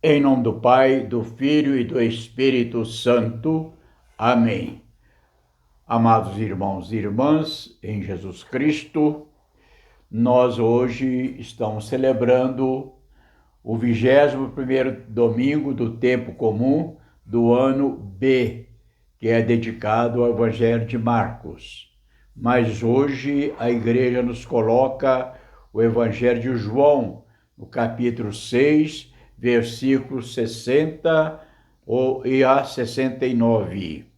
Em nome do Pai, do Filho e do Espírito Santo. Amém. Amados irmãos e irmãs, em Jesus Cristo, nós hoje estamos celebrando o 21º domingo do tempo comum do ano B, que é dedicado ao Evangelho de Marcos. Mas hoje a igreja nos coloca o Evangelho de João, no capítulo 6, versículos 60 e a 69.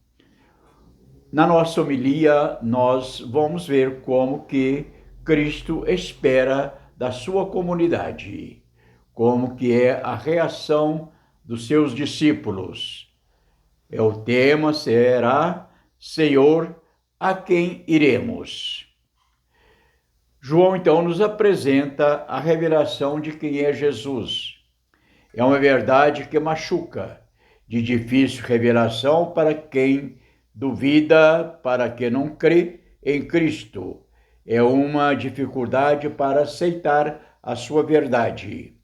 Na nossa homilia, nós vamos ver como que Cristo espera da sua comunidade, como que é a reação dos seus discípulos. O tema será: Senhor, a quem iremos? João, então, nos apresenta a revelação de quem é Jesus. É uma verdade que machuca, de difícil revelação para quem duvida, para quem não crê em Cristo. É uma dificuldade para aceitar a sua verdade.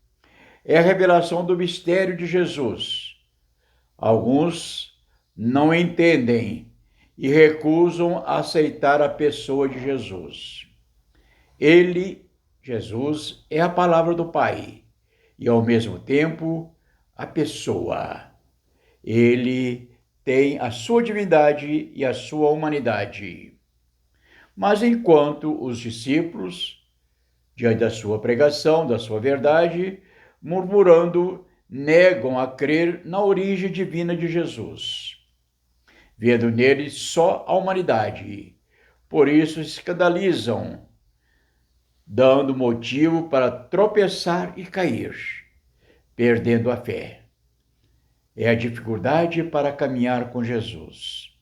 É a revelação do mistério de Jesus. Alguns não entendem e recusam aceitar a pessoa de Jesus. Ele, Jesus, é a palavra do Pai e, ao mesmo tempo, a pessoa. Ele tem a sua divindade e a sua humanidade. Mas enquanto os discípulos, diante da sua pregação, da sua verdade, murmurando, negam a crer na origem divina de Jesus, vendo nele só a humanidade. Por isso escandalizam, dando motivo para tropeçar e cair, perdendo a fé. É a dificuldade para caminhar com Jesus.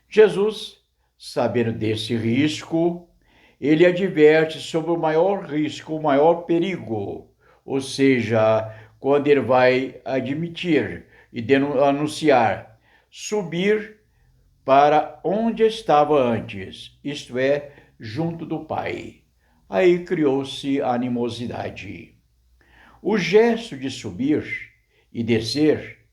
Jesus, sabendo desse risco, ele adverte sobre o maior risco, o maior perigo, ou seja, quando ele vai admitir e anunciar, subir para onde estava antes, isto é, junto do Pai. Aí criou-se a animosidade. O gesto de subir e descer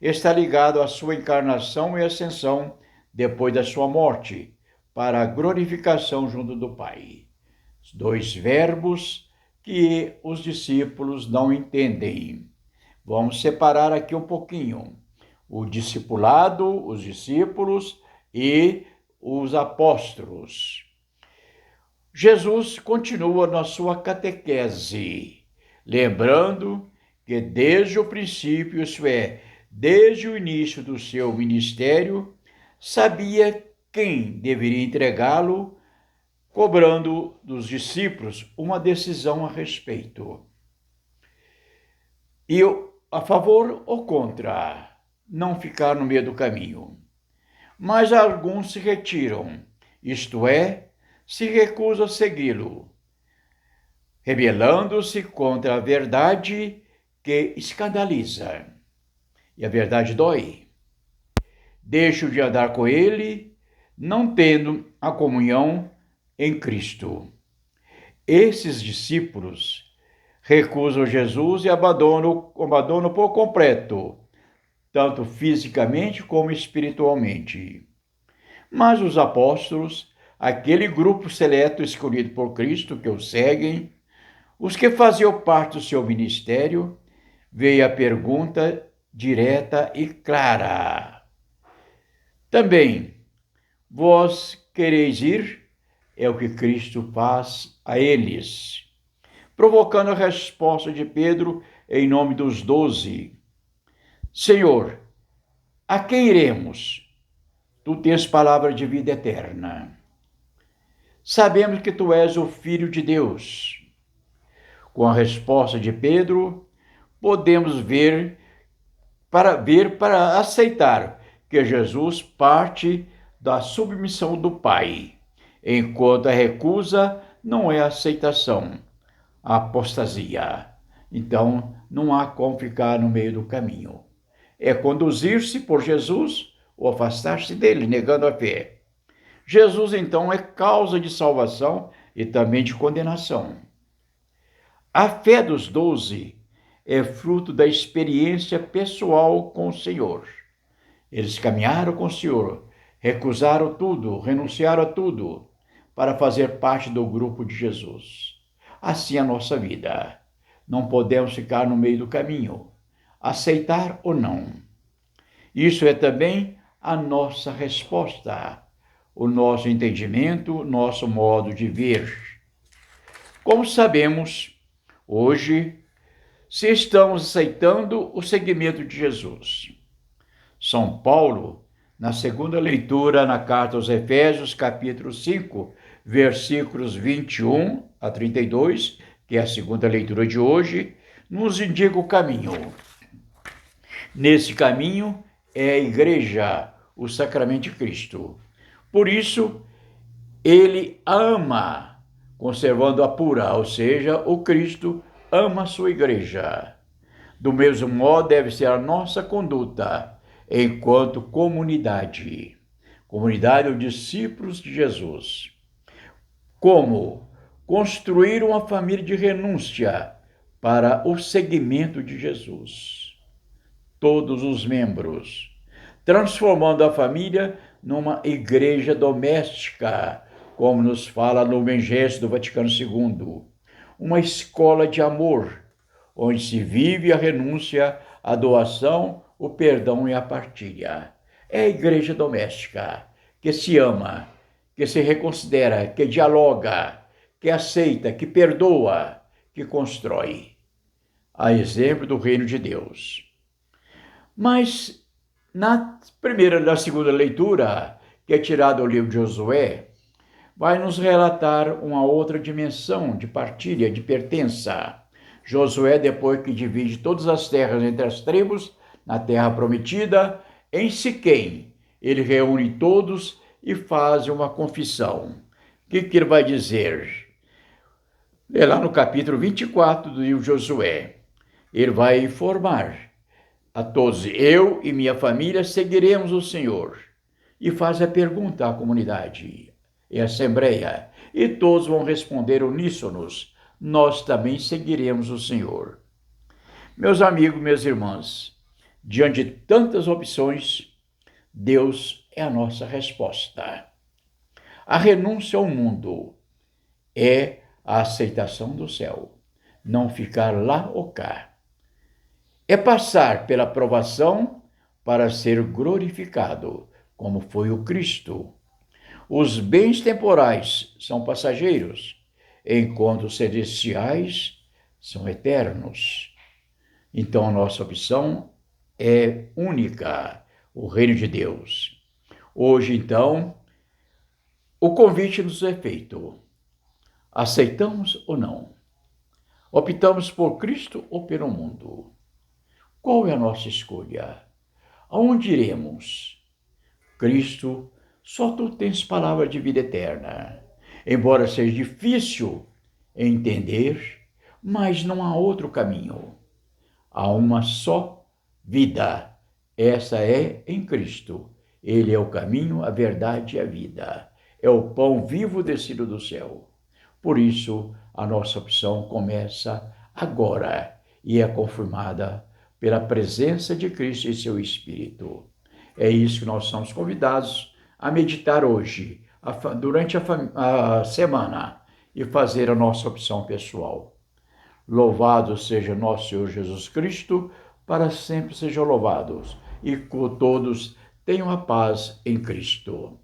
está ligado à sua encarnação e ascensão depois da sua morte, para a glorificação junto do Pai. Dois verbos que os discípulos não entendem. Vamos separar aqui um pouquinho. O discipulado, os discípulos e os apóstolos. Jesus continua na sua catequese, lembrando que desde o princípio, isso é, desde o início do seu ministério, sabia quem deveria entregá-lo, cobrando dos discípulos uma decisão a respeito. E a favor ou contra, não ficar no meio do caminho. Mas alguns se retiram, isto é, se recusam a segui-lo, rebelando-se contra a verdade que escandaliza. E a verdade dói. Deixam de andar com ele, não tendo a comunhão em Cristo. Esses discípulos recusam Jesus e abandonam por completo, tanto fisicamente como espiritualmente. Mas os apóstolos, aquele grupo seleto escolhido por Cristo que o seguem, os que faziam parte do seu ministério, veio a pergunta direta e clara. Também, vós quereis ir? É o que Cristo faz a eles, provocando a resposta de Pedro em nome dos 12. Senhor, a quem iremos? Tu tens palavra de vida eterna. Sabemos que tu és o Filho de Deus. Com a resposta de Pedro, podemos ver para aceitar que Jesus parte da submissão do Pai, enquanto a recusa não é aceitação, a apostasia. Então, não há como ficar no meio do caminho. É conduzir-se por Jesus ou afastar-se dele, negando a fé. Jesus, então, é causa de salvação e também de condenação. A fé dos 12 é fruto da experiência pessoal com o Senhor. Eles caminharam com o Senhor, recusaram tudo, renunciaram a tudo para fazer parte do grupo de Jesus. Assim é a nossa vida. Não podemos ficar no meio do caminho, aceitar ou não. Isso é também a nossa resposta, o nosso entendimento, nosso modo de ver. Como sabemos, hoje, se estamos aceitando o seguimento de Jesus. São Paulo, na segunda leitura na carta aos Efésios, capítulo 5, versículos 21 a 32, que é a segunda leitura de hoje, nos indica o caminho. Nesse caminho é a igreja, o sacramento de Cristo. Por isso, ele ama, conservando-a pura, ou seja, o Cristo ama a sua igreja. Do mesmo modo, deve ser a nossa conduta enquanto comunidade. Comunidade dos discípulos de Jesus. Como construir uma família de renúncia para o seguimento de Jesus. Todos os membros, transformando a família numa igreja doméstica, como nos fala no Evangelho do Vaticano II. Uma escola de amor, onde se vive a renúncia, a doação, o perdão e a partilha. É a igreja doméstica, que se ama, que se reconsidera, que dialoga, que aceita, que perdoa, que constrói. A exemplo do reino de Deus. Mas na segunda leitura, que é tirada do livro de Josué, vai nos relatar uma outra dimensão de partilha, de pertença. Josué, depois que divide todas as terras entre as tribos, na terra prometida, em Siquém, ele reúne todos e faz uma confissão. O que ele vai dizer? É lá no capítulo 24 do livro de Josué. Ele vai informar a todos: eu e minha família seguiremos o Senhor. E faz a pergunta à comunidade e à assembleia. E todos vão responder uníssonos: nós também seguiremos o Senhor. Meus amigos, minhas irmãs, diante de tantas opções, Deus é a nossa resposta. A renúncia ao mundo é a aceitação do céu, não ficar lá ou cá. É passar pela provação para ser glorificado, como foi o Cristo. Os bens temporais são passageiros, enquanto os celestiais são eternos. Então a nossa opção é única, o reino de Deus. Hoje, então, o convite nos é feito. Aceitamos ou não? Optamos por Cristo ou pelo mundo? Qual é a nossa escolha? Aonde iremos? Cristo, só tu tens palavra de vida eterna. Embora seja difícil entender, mas não há outro caminho. Há uma só vida. Essa é em Cristo. Ele é o caminho, a verdade e a vida. É o pão vivo descido do céu. Por isso, a nossa opção começa agora e é confirmada pela presença de Cristo e seu Espírito. É isso que nós somos convidados a meditar hoje, durante a semana, e fazer a nossa opção pessoal. Louvado seja nosso Senhor Jesus Cristo, para sempre sejam louvados, e todos tenham a paz em Cristo.